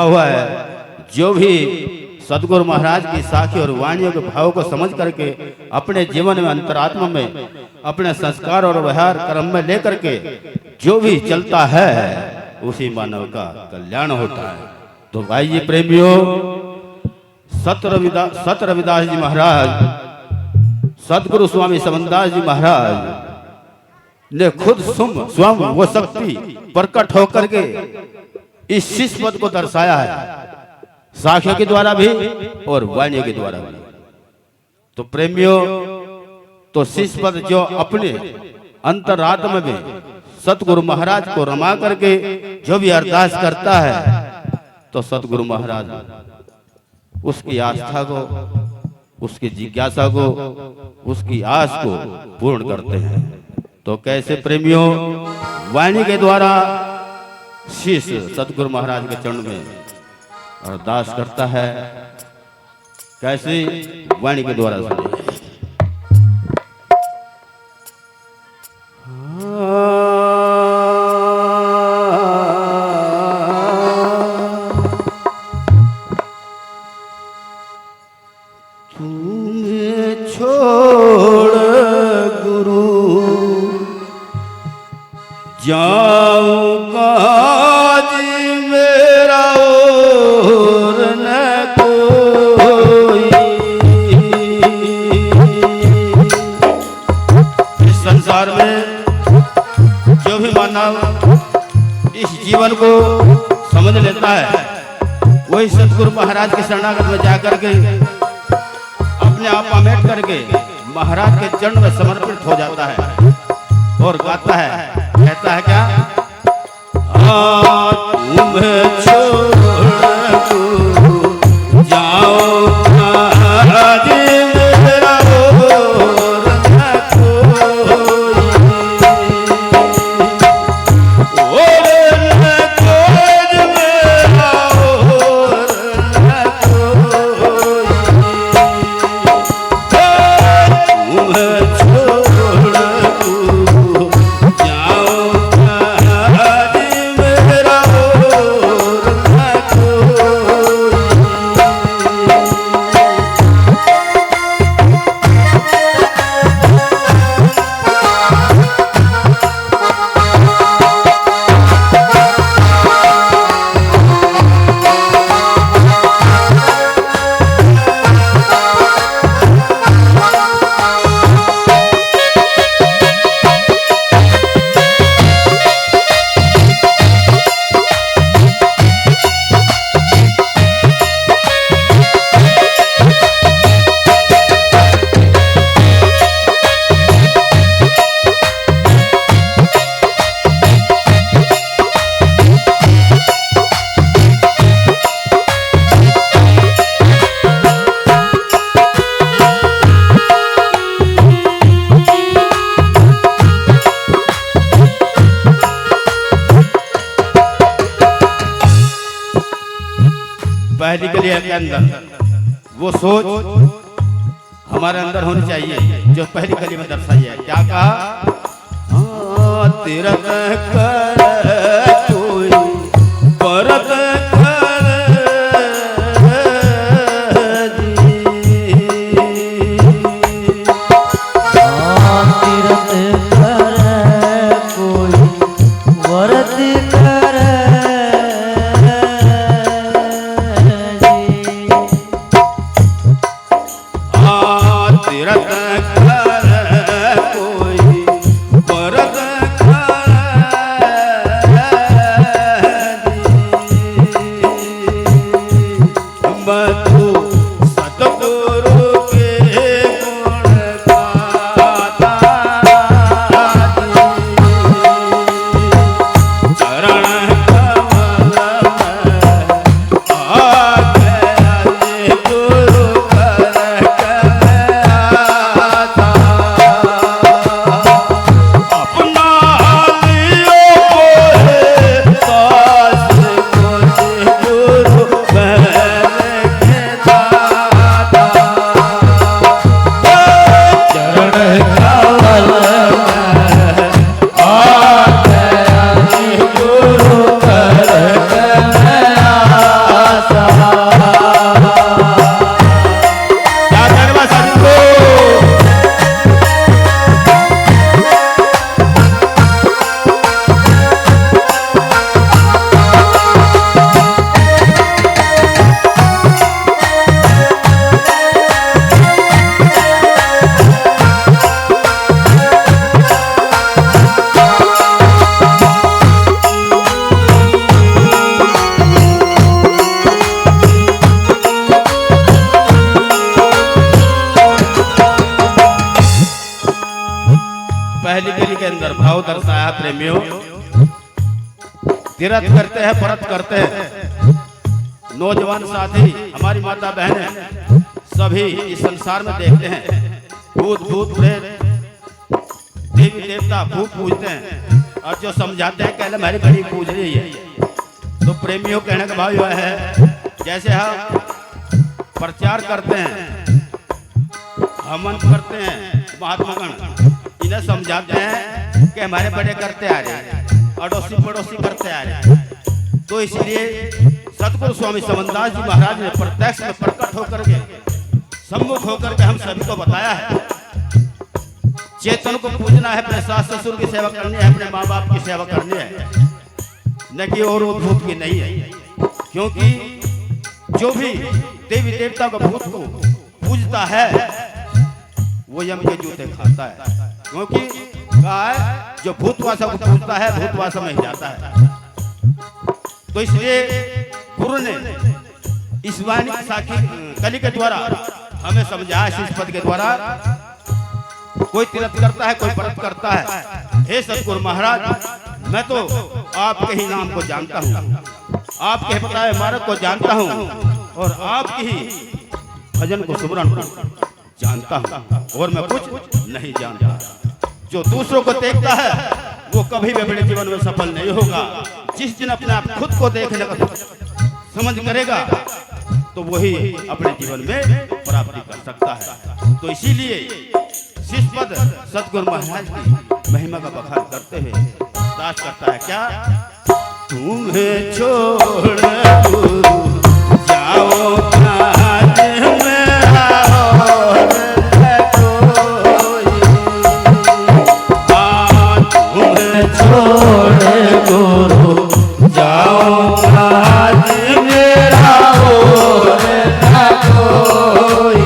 हुआ है। जो भी सदगुरु महाराज की साखी और वाणियों के भाव को समझ करके अपने जीवन में अंतरात्मा में अपने संस्कार और व्यवहार कर्म में लेकर के जो भी चलता है उसी मानव का कल्याण होता है। तो आइए प्रेमियों, सत रविदास जी महाराज, सदगुरु स्वामी समनदास जी महाराज ने खुद स्वयं वो शक्ति प्रकट होकर के इस शिष्य पद को दर्शाया है, साखियों के द्वारा भी और वाणियों के द्वारा भी। तो प्रेमियों, तो शिष्य पद जो अपने अंतरात्मा में सतगुरु महाराज को रमा करके जो भी अरदास करता है तो सतगुरु महाराज उसकी आस्था को, उसकी जिज्ञासा को, उसकी आस को पूर्ण करते हैं। तो कैसे प्रेमियों, वाणी के द्वारा शिष्य सतगुरु महाराज के चरण में अरदास करता है। कैसे? वाणी के द्वारा सुनिए। तुम्हें छोड़ गुरु जाऊंगा मेरा और न कोई। इस संसार में जो भी मानव इस जीवन को समझ लेता है वही सतगुरु महाराज के शरणागत में जाकर के अपने आप अमेट करके महाराज के चरण में समर्पित हो जाता है और गाता है, कहता है क्या? तुम्हें छोड़ जाओ आज मेरा और न कोई, और न कोई मेरा और न कोई। तुम्हें छोड़ जाओ आज मेरा और न कोई। पहली कलिया के अंदर वो सोच हमारे अंदर होनी चाहिए जो पहली कली में दर्शाई है। क्या कहा? तेरा कर कोई परत कोई परत पहली कली के अंदर भाव दर्शाया प्रेमियों। तीर्थ करते हैं, व्रत करते हैं, नौजवान साथी, हमारी माता बहनें सभी इस संसार में देखते हैं भूत भूत प्रेत देवी देवता भूत पूजते हैं और जो समझाते हैं कहले हमारी बड़ी पूज रही है। तो प्रेमियों कहने का भाव यह है, जैसे हम प्रचार करते हैं, हवन करते हैं, महात्मागण इन्हें समझाते हैं कि हमारे बड़े करते आ रहे हैं, अड़ोसी पड़ोसी करते आ रहे हैं। तो इसलिए सतगुरु स्वामी समनदास जी महाराज ने प्रत्यक्ष में प्रकट होकर के, सम्मुख होकर के हम सभी को बताया है, चेतन को पूजना है, अपने सास ससुर की सेवा करनी है, अपने माँ बाप की सेवा करनी है, न कि और भूत की नहीं है। क्योंकि जो भी देवी देवता को भूत को पूजता है वो यम के जूते खाता है। क्योंकि कहा है जो भूतवासा को पूजता है भूतवासा में जाता है। तो इसलिए गुरु ने इस वाणी साखी कली के द्वारा हमें समझाया, इस पद के द्वारा कोई तीर्थ करता है, कोई व्रत करता है। हे सतगुरु महाराज, मैं तो आपके ही नाम को जानता हूँ, आपके बताए मार्ग को जानता हूँ और आपकी ही भजन को सुमरन को जानता हूँ और मैं कुछ नहीं जानता। जो दूसरों को देखता है वो कभी भी अपने जीवन में सफल नहीं होगा। जिस दिन अपने आप खुद को देखने का समझ करेगा तो वही अपने जीवन में प्राप्ति कर सकता है। तो इसीलिए शिष्यपद सतगुरु महाराज की महिमा का बखान करते हुए दास करता है क्या, तुम्हें छोड़ गुरु जाओ काज मेरा और न कोई, तुम्हें छोड़ गुरु जाओ काज मेरा और न कोई।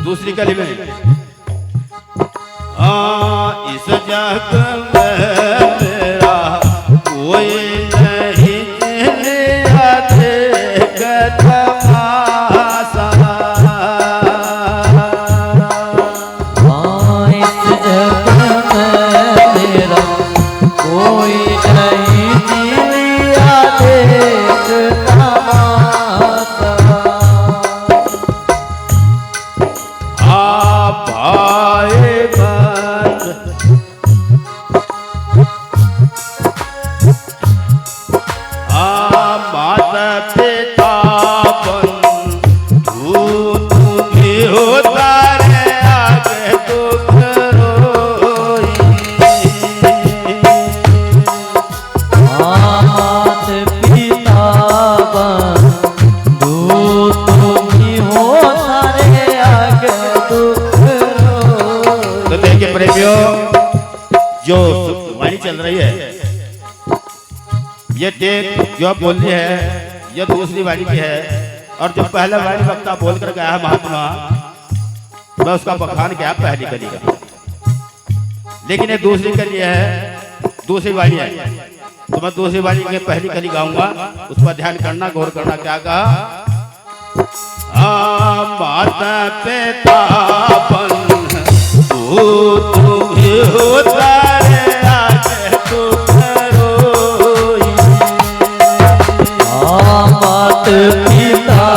दूसरी कली में इस जग में मेरा कोई नहीं तमाशा, इस जग में मेरा कोई नहीं जो वाणी चल रही है ये टेक जो आप बोल रही है ये दूसरी वाणी की है। और जो पहला वाणी वक्ता बोल कर गया है महात्मा, मैं उसका बखान किया पहली कली का, लेकिन ये दूसरी कली है, दूसरी वाणी है। तो मैं दूसरी वाणी की पहली कली गाऊंगा, उस पर ध्यान करना, गौर करना। क्या कहा, माता पिता तुम्हें होता है आगे तो मात पिता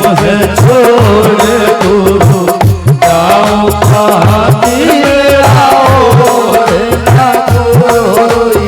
तुम्हें छोड़ गुरु जाऊं कहाँ तेरा और न कोई।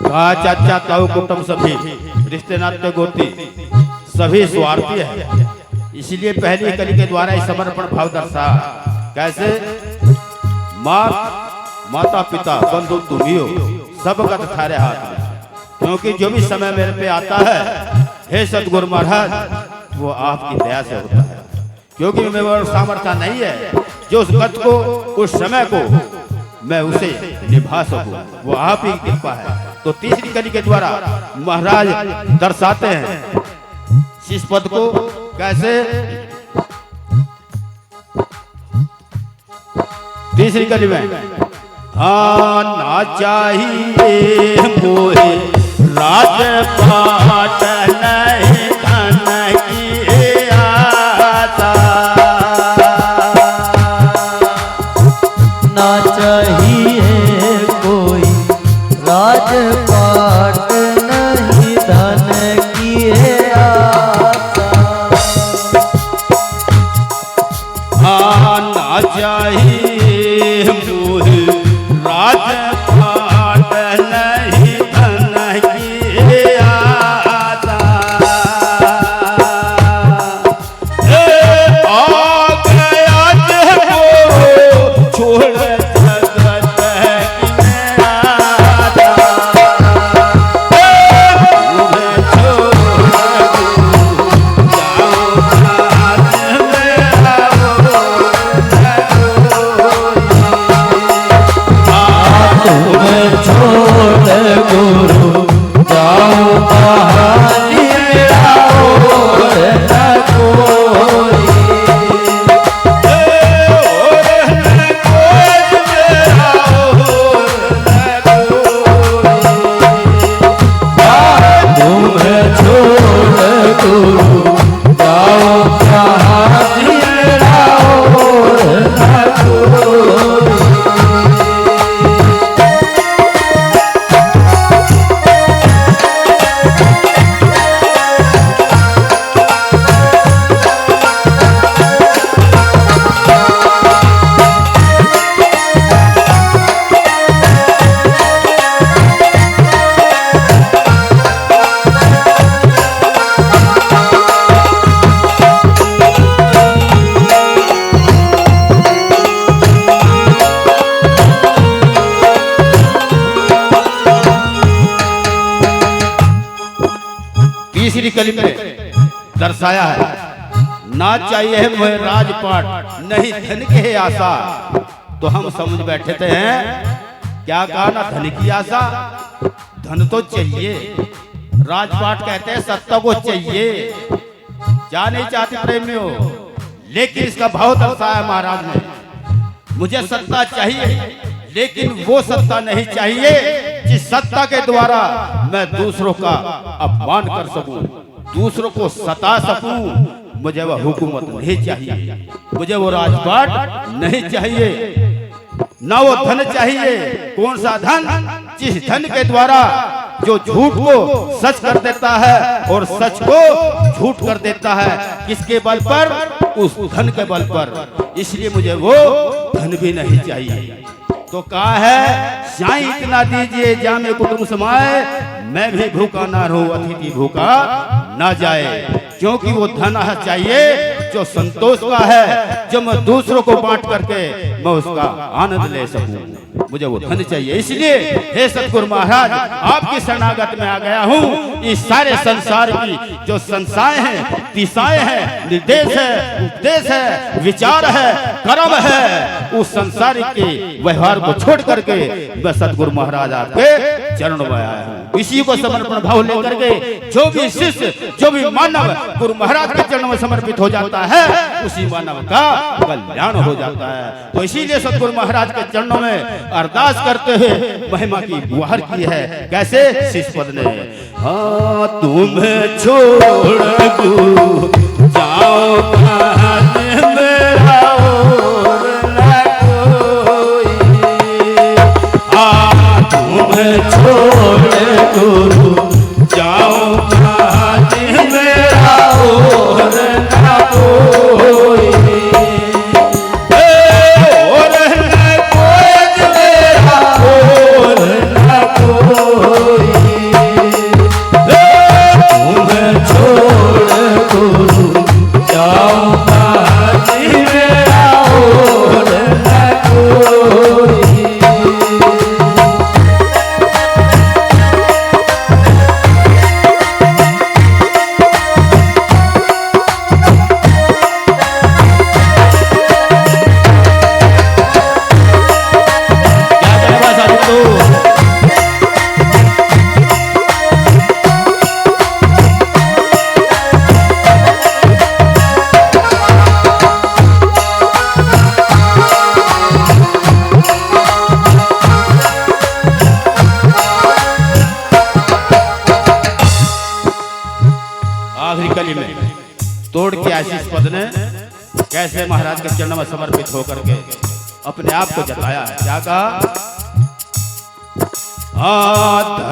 कहा चाचा ताऊ कुटुंब सभी रिश्ते नाते गोती सभी स्वार्थी है, इसलिए पहली कली के द्वारा इस समर्पण भाव दर्शा। कैसे? माता पिता बंधु तुम ही हो, सबका तुम्हारे हाथ में, क्योंकि जो भी समय मेरे पे आता है हे सतगुरु महाराज वो आपकी दया से होता है, क्योंकि मेरे सामर्थ्य नहीं है जो उस गत को उस समय को मैं उसे निभा सकूं, वो आप ही की कृपा है। तो तीसरी कली के द्वारा महाराज दर्शाते हैं इस पद को। कैसे? तीसरी कली में ना चाहिए मोहे राजपाट नहीं धन की आशा, ना चाहिए कोई राजपाट नहीं धन की आशा। ना चाहिए मोहे राजपाट नहीं धन की आशा। आ गया जब छोड़ तीसरी कली में दर्शाया है ना चाहिए मुझे राजपाट नहीं धन के आशा। तो हम समझ बैठे थे हैं क्या कहा? ना धन की आशा, धन तो चाहिए, राजपाट कहते हैं सत्ता को चाहिए, क्या नहीं चाहते प्रेमियों, लेकिन इसका भाव दर्शाया महाराज ने, मुझे सत्ता चाहिए लेकिन वो सत्ता नहीं चाहिए जिस सत्ता के द्वारा मैं दूसरों का अपमान कर सकूं, दूसरों को सता सकूं। मुझे वह हुकूमत नहीं चाहिए, मुझे वो राजपाट नहीं चाहिए, ना वो धन चाहिए। कौन सा धन? जिस धन के द्वारा जो झूठ को सच कर देता है और सच को झूठ कर देता है। किसके बल पर? उस धन के बल पर। इसलिए मुझे वो धन भी नहीं चाहिए। तो कहा है साईं इतना दीजिए जामे कुटुंब समाए, मैं भी भूखा ना रहूं अतिथि भूखा ना जाए। क्योंकि वो धन चाहिए जो संतोष का है, जो मैं दूसरों को बांट करके मैं उसका आनंद ले सकूं। मुझे वो धन चाहिए। इसलिए हे सतगुरु महाराज, आपकी शरणागत में आ गया हूँ। इस सारे संसार की जो संस्थाएं हैं, दिशाएं हैं, निर्देश है, उपदेश है, विचार है, कर्म है, उस संसारिक के व्यवहार को छोड़ करके मैं सतगुरु महाराज आपके चरणों में आया हूँ। इसी को समर्पण भाव लेकर के जो भी शिष्य, जो भी मानव गुरु महाराज के चरणों में समर्पित हो जाता है, उसी मानव का कल्याण हो जाता है। तो इसीलिए सतगुरु महाराज के चरणों में अरदास करते हुए महिमा की गुहार की है। कैसे? शिष्य पद ने, हाँ तुम्हें छोड़ गुरु जाओ मेरा और न कोई, हाँ तुम्हें छोड़ गुरु जाओ मेरा और न कोई, और न कोई मेरा और न कोई, तुम्हें छोड़ गुरु जाओ मेरा और न कोई। आखिरी कली में तोड़ के आशीष पद ने कैसे महाराज के चरणों में समर्पित होकर के अपने आप को जताया है। क्या कहा?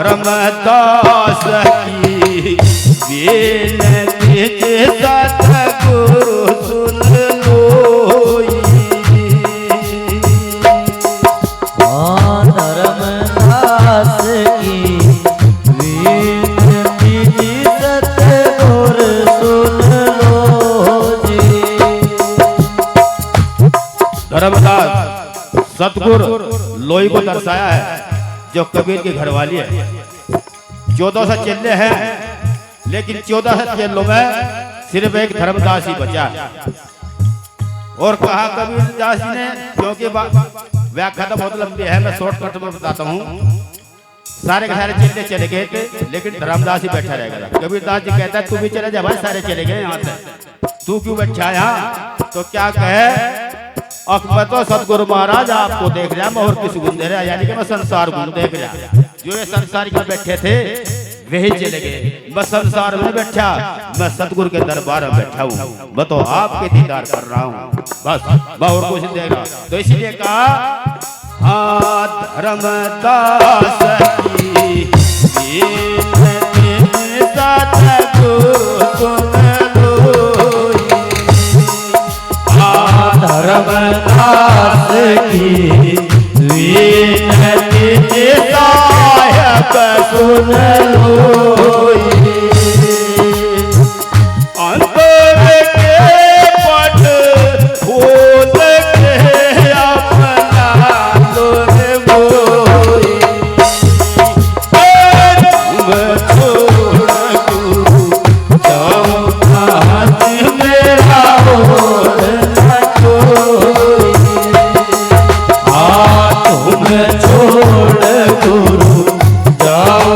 धर्मदास की बेनती सतगुरु सुन लोई, धर्मदास की बेनती सतगुरु सुन लो जी। धर्मदास सतगुरु लोई को दर्शाया है, जो कबीर की घरवाली है। 1400 चेले हैं, लेकिन 1400 चेलों में सिर्फ एक धर्मदास ही बचा है। और कहा कबीर दास जी ने, क्योंकि व्याख्या तो बहुत लंबी है, मैं शॉर्टकट में बताता हूँ। सारे के सारे चेले चले गए थे, लेकिन धर्मदास ही बैठा रहेगा। कबीर दास जी कहता है तू भी चले जा भाई, सारे चले गए यहाँ से, तू क्यों बैठा है यहाँ? तो क्या कहे, मैं तो सतगुरु महाराज आपको देख रहा, मैं और किसी घूम दे रहा, यानी कि मैं संसार घूम देख रहा। जो ये संसार में बैठे थे वही चले गए, मैं संसार में बैठा, मैं सतगुरु के दरबार में बैठा हूँ, मैं तो आपके दीदार कर रहा हूँ, बस मैं और कुछ देख रहा। तो इसलिए कहा, हाँ धर्मदास की सतगुरु सुन लोई, धर्मदास की विनती साहिब सुन लोई, अंतर के पट खोल के अपना तोरे बोई, तुम छोड़ गुरु जाओ मेरा और न कोई, तुम छोड़ गुरु जाओ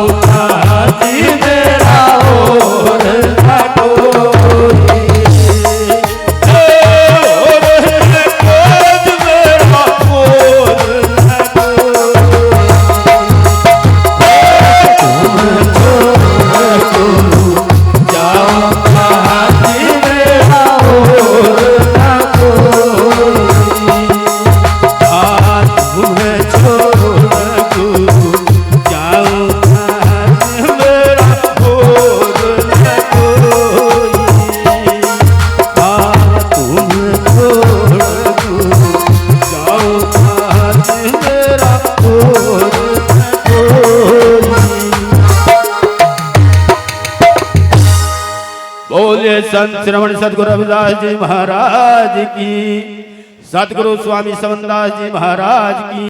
मेरा और न कोई, बोले संत श्रवण सतगुरु रविदास जी महाराज की, सतगुरु स्वामी समनदास जी महाराज की।